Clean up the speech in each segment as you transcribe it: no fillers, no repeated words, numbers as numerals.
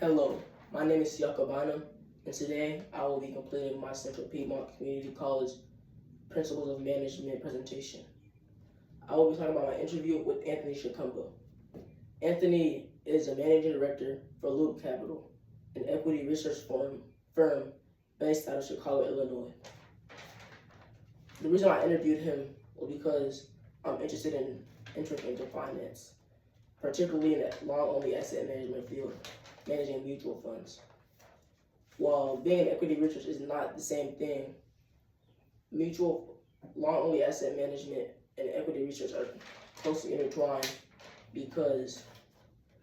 Hello, my name is Yakobana, and today I will be completing my Central Piedmont Community College Principles of Management presentation. I will be talking about my interview with Anthony Shakumba. Anthony is a managing director for Loop Capital, an equity research firm based out of Chicago, Illinois. The reason I interviewed him was because I'm interested in entering into finance, particularly in the long-only asset management field, managing mutual funds. While being an equity researcher is not the same thing, long-only asset management and equity research are closely intertwined because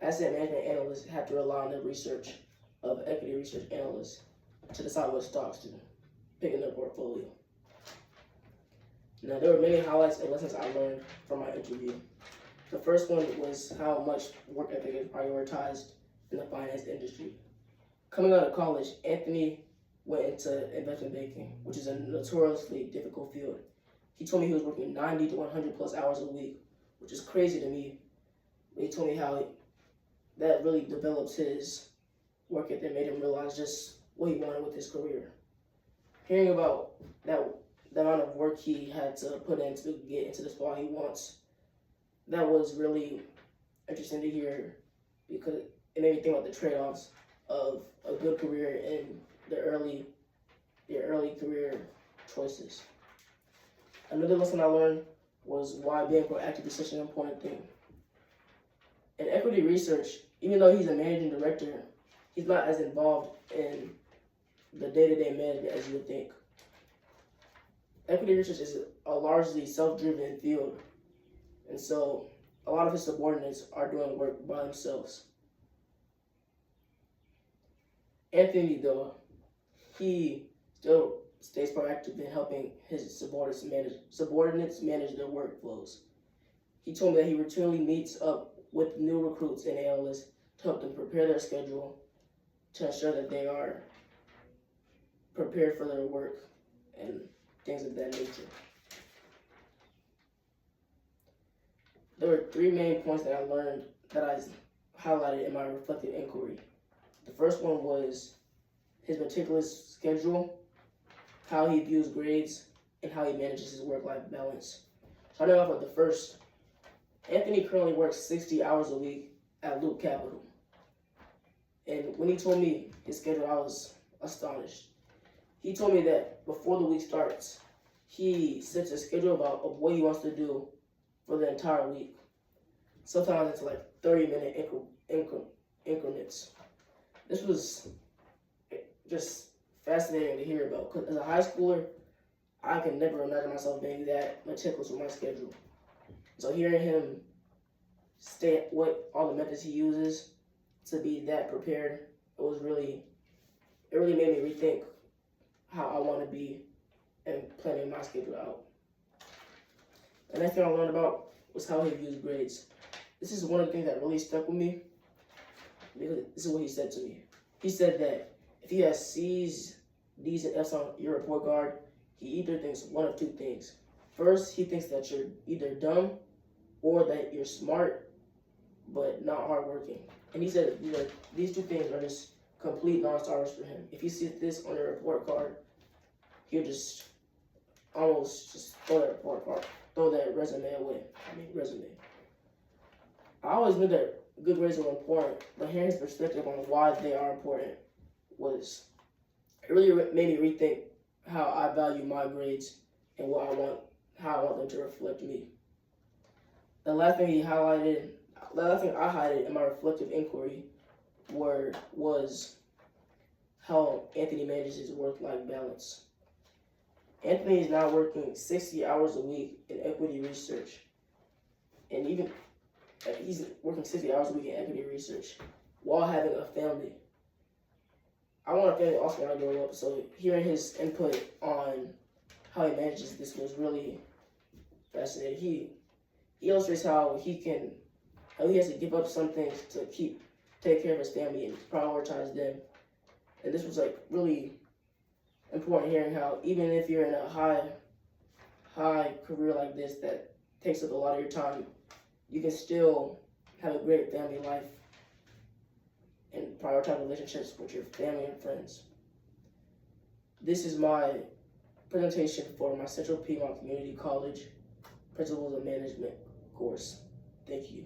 asset management analysts have to rely on the research of equity research analysts to decide what stocks to pick in their portfolio. Now, there were many highlights and lessons I learned from my interview. The first one was how much work ethic is prioritized in the finance industry. Coming out of college, Anthony went into investment banking, which is a notoriously difficult field. He told me he was working 90 to 100 plus hours a week, which is crazy to me. He told me how that really develops his work ethic and made him realize just what he wanted with his career. Hearing about the amount of work he had to put in to get into the spot he wants, that was really interesting to hear because it made me think about the trade-offs of a good career and the early career choices. Another lesson I learned was why being proactive is such an important thing. In equity research, even though he's a managing director, he's not as involved in the day-to-day management as you would think. Equity research is a largely self-driven field, and so a lot of his subordinates are doing work by themselves. Anthony, though, he still stays proactive in helping his subordinates manage their workflows. He told me that he routinely meets up with new recruits and analysts to help them prepare their schedule to ensure that they are prepared for their work and things of that nature. There were three main points that I learned that I highlighted in my reflective inquiry. The first one was his meticulous schedule, how he views grades, and how he manages his work-life balance. Starting off with the first, Anthony currently works 60 hours a week at Loop Capital. And when he told me his schedule, I was astonished. He told me that before the week starts, he sets a schedule of what he wants to do for the entire week. Sometimes it's like 30-minute increments. This was just fascinating to hear about because as a high schooler, I can never imagine myself being that meticulous with my schedule. So hearing him state what all the methods he uses to be that prepared, it really made me rethink how I want to be and planning my schedule out. The next thing I learned about was how he views grades. This is one of the things that really stuck with me because this is what he said to me. He said that if you have C's, D's, and F's on your report card, he either thinks one of two things. First, he thinks that you're either dumb or that you're smart but not hardworking. And he said these two things are just complete non-starters for him. If he sees this on your report card, he'll just almost just throw that resume away. I always knew that good grades were important, but hearing his perspective on why they are important it really made me rethink how I value my grades and how I want them to reflect me. The last thing I highlighted in my reflective inquiry was how Anthony manages his work-life balance. Anthony is now working 60 hours a week in equity research, and he's working 60 hours a week in equity research while having a family. I want a family also when I grow up, so hearing his input on how he manages this was really fascinating. He illustrates how he has to give up some things to take care of his family and prioritize them. And this was really important hearing how even if you're in a high career like this that takes up a lot of your time, you can still have a great family life and prioritize relationships with your family and friends. This is my presentation for my Central Piedmont Community College Principles of Management course. Thank you.